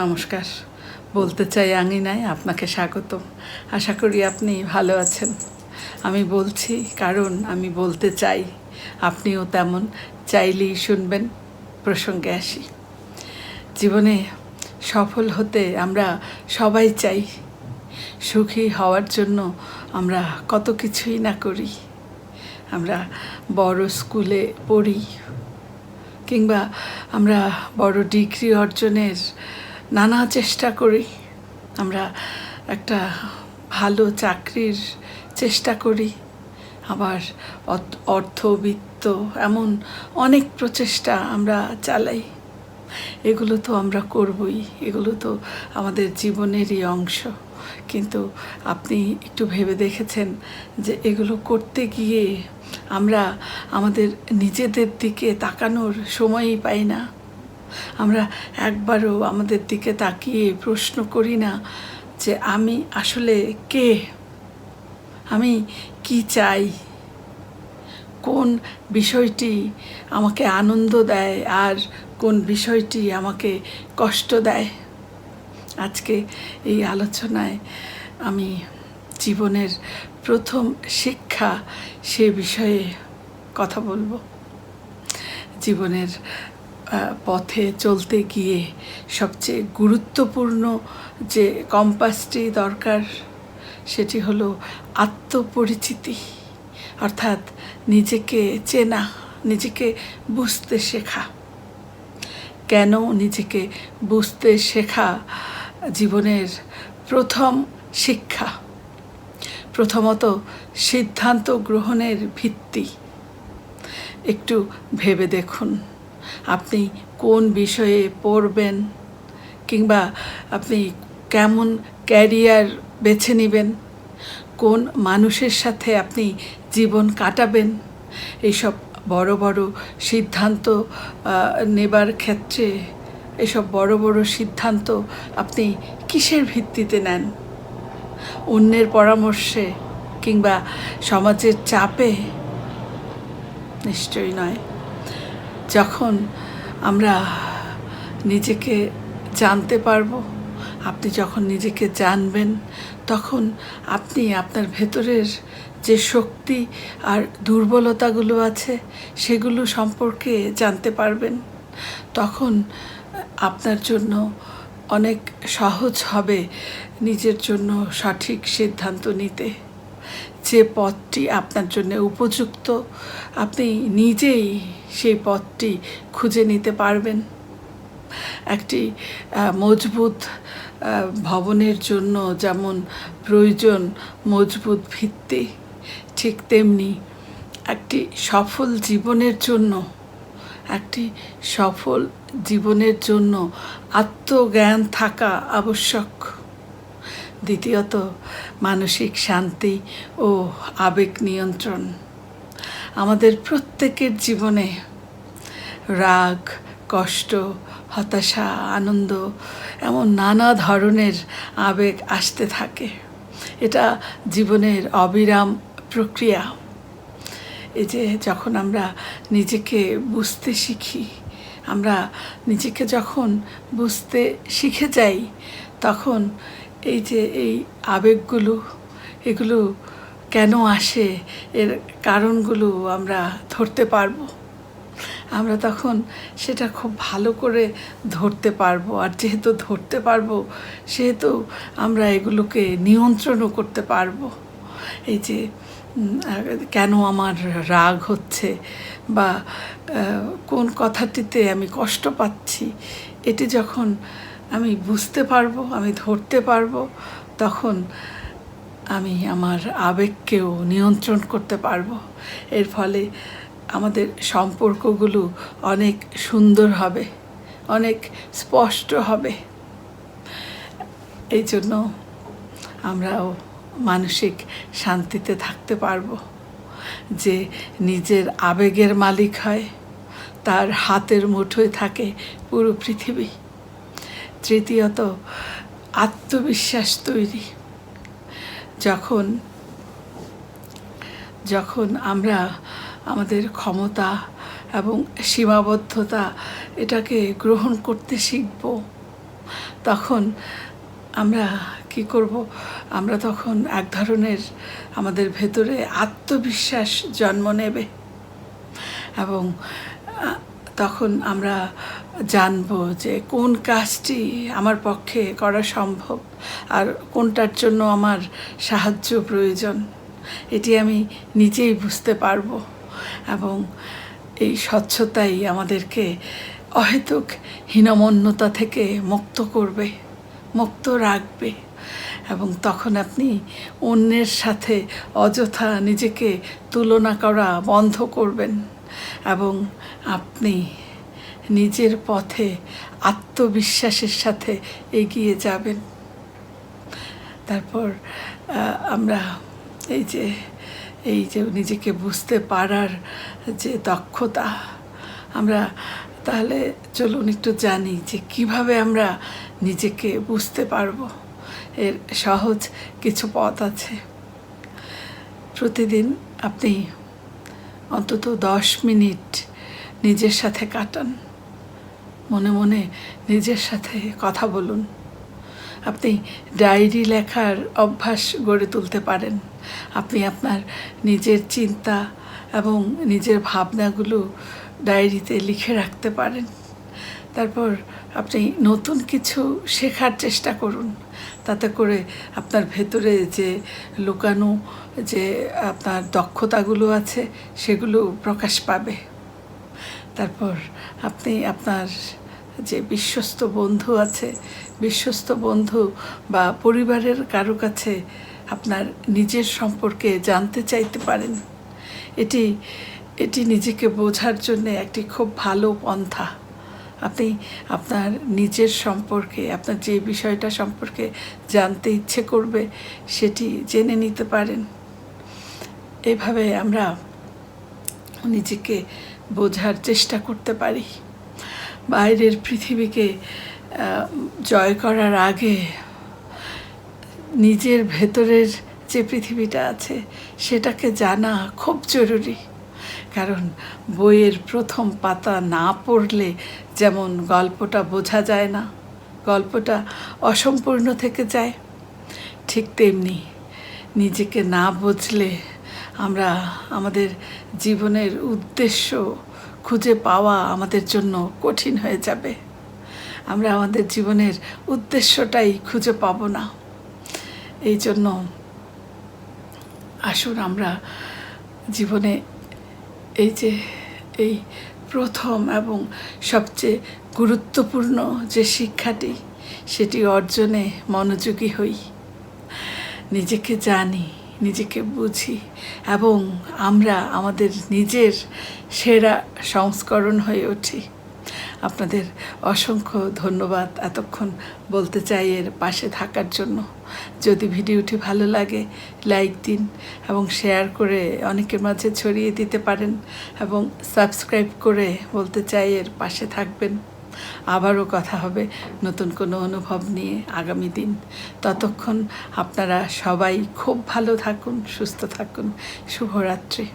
নমস্কার। বলতে চাই আঙিনায় আপনাকে স্বাগতম। আশা করি আপনি ভালো আছেন। আমি বলছি কারণ আমি বলতে চাই, আপনিও তেমন চাইলেই শুনবেন। প্রসঙ্গে আসি। জীবনে সফল হতে আমরা সবাই চাই। সুখী হওয়ার জন্য আমরা কত কিছুই না করি। আমরা বড় স্কুলে পড়ি, কিংবা আমরা বড় ডিগ্রি অর্জনের নানা চেষ্টা করি। আমরা একটা ভালো চাকরির চেষ্টা করি, আবার অর্থবিত্ত এমন অনেক প্রচেষ্টা আমরা চালাই। এগুলো তো আমরা করবই, এগুলো তো আমাদের জীবনেরই অংশ। কিন্তু আপনি একটু ভেবে দেখেছেন যে এগুলো করতে গিয়ে আমরা আমাদের নিজেদের দিকে তাকানোর সময়ই পাই না। আমরা একবারও আমাদের দিকে তাকিয়ে প্রশ্ন করি না যে আমি আসলে কে, আমি কি চাই, কোন বিষয়টি আমাকে আনন্দ দেয় আর কোন বিষয়টি আমাকে কষ্ট দেয়। আজকে এই আলোচনায় আমি জীবনের প্রথম শিক্ষা সে বিষয়ে কথা বলবো। জীবনের পথে চলতে গিয়ে সবচেয়ে গুরুত্বপূর্ণ যে কম্পাসটি দরকার, সেটি হলো আত্মপরিচিতি, অর্থাৎ নিজেকে চেনা, নিজেকে বুঝতে শেখা। কেন নিজেকে বুঝতে শেখা জীবনের প্রথম শিক্ষা। প্রথমত, সিদ্ধান্ত গ্রহণের ভিত্তি। একটু ভেবে দেখুন, আপনি কোন বিষয়ে পড়বেন, কিংবা আপনি কেমন ক্যারিয়ার বেছে নেবেন, কোন মানুষের সাথে আপনি জীবন কাটাবেন। এইসব বড় বড় সিদ্ধান্ত নেবার ক্ষেত্রে এসব বড় বড় সিদ্ধান্ত আপনি কিসের ভিত্তিতে নেন? অন্যের পরামর্শে কিংবা সমাজের চাপে? নিশ্চয়ই নয়। যখন আমরা নিজেকে জানতে পারবো, আপনি যখন নিজেকে জানবেন, তখন আপনি আপনার ভেতরের যে শক্তি আর দুর্বলতাগুলো আছে সেগুলো সম্পর্কে জানতে পারবেন। তখন আপনার জন্য অনেক সহজ হবে নিজের জন্য সঠিক সিদ্ধান্ত নিতে। যে পথটি আপনার জন্য উপযুক্ত, আপনি নিজেই সেই পথটি খুঁজে নিতে পারবেন। একটি মজবুত ভবনের জন্য যেমন প্রয়োজন মজবুত ভিত্তি, ঠিক তেমনি একটি সফল জীবনের জন্য আত্মজ্ঞান থাকা আবশ্যক। দ্বিতীয়ত, মানসিক শান্তি ও আবেগ নিয়ন্ত্রণ। আমাদের প্রত্যেকের জীবনে রাগ, কষ্ট, হতাশা, আনন্দ এমন নানা ধরনের আবেগ আসতে থাকে। এটা জীবনের অবিরাম প্রক্রিয়া। এই যে যখন আমরা নিজেকে বুঝতে শিখি, আমরা নিজেকে যখন বুঝতে শিখে যাই, তখন এই যে এই আবেগগুলো, এগুলো কেন আসে, এর কারণগুলো আমরা ধরতে পারবো। আমরা তখন সেটা খুব ভালো করে ধরতে পারবো। আর যেহেতু ধরতে পারবো, সেহেতু আমরা এগুলোকে নিয়ন্ত্রণও করতে পারবো। এই যে কেন আমার রাগ হচ্ছে, বা কোন কথাটিতে আমি কষ্ট পাচ্ছি, এটি যখন আমি বুঝতে পারবো, আমি ধরতে পারবো, তখন আমি আমার আবেগকেও নিয়ন্ত্রণ করতে পারবো। এর ফলে আমাদের সম্পর্কগুলো অনেক সুন্দর হবে, অনেক স্পষ্ট হবে। এই জন্য আমরাও মানসিক শান্তিতে থাকতে পারবো। যে নিজের আবেগের মালিক হয়, তার হাতের মুঠোয় থাকে পুরো পৃথিবী। তৃতীয়ত, আত্মবিশ্বাস তৈরি। যখন আমরা আমাদের ক্ষমতা এবং সীমাবদ্ধতা এটাকে গ্রহণ করতে শিখব, তখন আমরা কি করব? আমরা তখন এক ধরনের আমাদের ভেতরে আত্মবিশ্বাস জন্ম নেবে এবং তখন আমরা জানব যে কোন কাজটি আমার পক্ষে করা সম্ভব আর কোনটার জন্য আমার সাহায্য প্রয়োজন, এটি আমি নিজেই বুঝতে পারবো। এবং এই স্বচ্ছতাই আমাদেরকে অহেতুক হীনমন্যতা থেকে মুক্ত করবে, মুক্ত রাখবে। এবং তখন আপনি অন্যের সাথে অযথা নিজেকে তুলনা করা বন্ধ করবেন এবং আপনি নিজের পথে আত্মবিশ্বাসের সাথে এগিয়ে যাবেন। তারপর আমরা এই যে নিজেকে বুঝতে পারার যে দক্ষতা, আমরা তাহলে চলুন একটু জানি যে কিভাবে আমরা নিজেকে বুঝতে পারবো। এর সহজ কিছু পথ আছে। প্রতিদিন আপনি অন্তত 10 মিনিট নিজের সাথে কাটান, মনে মনে নিজের সাথে কথা বলুন। আপনি ডায়েরি লেখার অভ্যাস গড়ে তুলতে পারেন। আপনি আপনার নিজের চিন্তা এবং নিজের ভাবনাগুলো ডায়েরিতে লিখে রাখতে পারেন। তারপর আপনি নতুন কিছু শেখার চেষ্টা করুন, তাতে করে আপনার ভেতরে যে লুকানো যে আপনার দক্ষতাগুলো আছে সেগুলো প্রকাশ পাবে। তারপর আপনি আপনার যে বিশ্বস্ত বন্ধু আছে, বিশ্বস্ত বন্ধু বা পরিবারের কারো কাছে আপনার নিজের সম্পর্কে জানতে চাইতে পারেন। এটি নিজেকে বোঝার জন্য একটি খুব ভালো পন্থা। আপনি আপনার নিজের সম্পর্কে, আপনার যে বিষয়টা সম্পর্কে জানতে ইচ্ছে করবে সেটি জেনে নিতে পারেন। এভাবে আমরা নিজেকে বোঝার চেষ্টা করতে পারি। বাইরের পৃথিবীকে জয় করার আগে নিজের ভেতরের যে পৃথিবীটা আছে সেটাকে জানা খুব জরুরি। কারণ বইয়ের প্রথম পাতা না পড়লে যেমন গল্পটা বোঝা যায় না, গল্পটা অসম্পূর্ণ থেকে যায়, ঠিক তেমনি নিজেকে না বুঝলে আমরা আমাদের জীবনের উদ্দেশ্য খুঁজে পাওয়া আমাদের জন্য কঠিন হয়ে যাবে। আমরা আমাদের জীবনের উদ্দেশ্যটাই খুঁজে পাব না। এই জন্য আসুন আমরা জীবনে এই প্রথম এবং সবচেয়ে গুরুত্বপূর্ণ যে শিক্ষাটি, সেটি অর্জনে মনোযোগী হই, নিজেকে জানি, নিজেকে বুঝি এবং আমরা আমাদের নিজের সেরা সংস্করণ হয়ে উঠি। আপনাদের অসংখ্য ধন্যবাদ এতক্ষণ বলতে চাই এর পাশে থাকার জন্য। যদি ভিডিওটি ভালো লাগে লাইক দিন এবং শেয়ার করে অনেকের মাঝে ছড়িয়ে দিতে পারেন এবং সাবস্ক্রাইব করে বলতে চাই এর পাশে থাকবেন। আবারও কথা হবে নতুন কোনো অনুভব নিয়ে আগামী দিন। ততক্ষণ আপনারা সবাই খুব ভালো থাকুন, সুস্থ থাকুন। শুভরাত্রি।